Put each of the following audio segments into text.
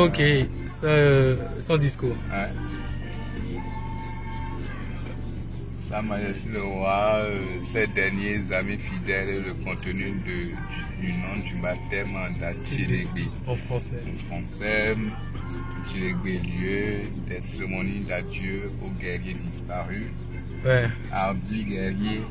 Ok, sans discours. Ouais. Sa Majesté le Roi, ses derniers amis fidèles, le contenu du nom du baptême d'Achilegbe. En français. En français, Achilegbe, lieu des cérémonies d'adieu aux guerriers disparus. Ouais. Hardi guerrier,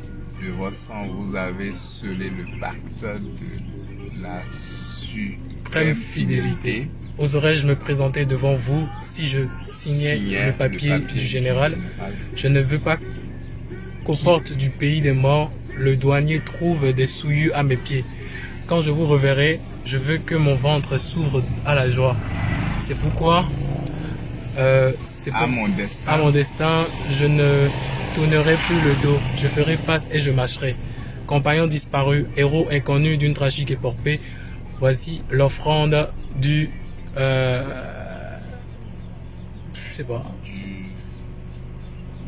de votre sang, vous avez scellé le pacte de la suprême fidélité. Oserais-je me présenter devant vous si je signais le papier du général? Je ne veux pas qu'aux portes du pays des morts, le douanier trouve des souillures à mes pieds. Quand je vous reverrai, je veux que mon ventre s'ouvre à la joie. C'est pourquoi, à mon destin, je ne tournerai plus le dos. Je ferai face et je marcherai. Compagnons disparus, héros inconnus d'une tragique épopée, voici l'offrande du... je sais pas.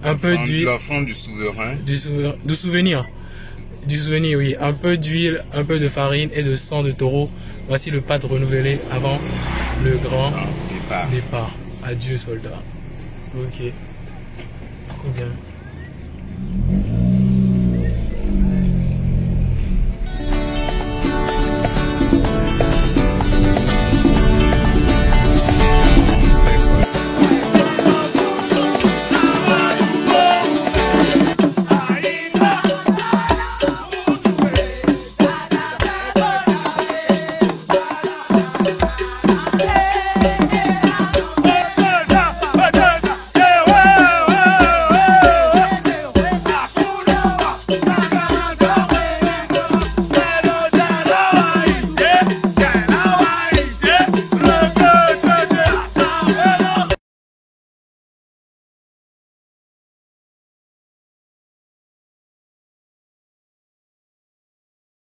Un peu d'huile. L'offrande du souverain. Du souvenir. Du souvenir, oui. Un peu d'huile, un peu de farine et de sang de taureau. Voici le pâte renouvelé avant le grand départ. Adieu, soldats. Ok. Trop bien.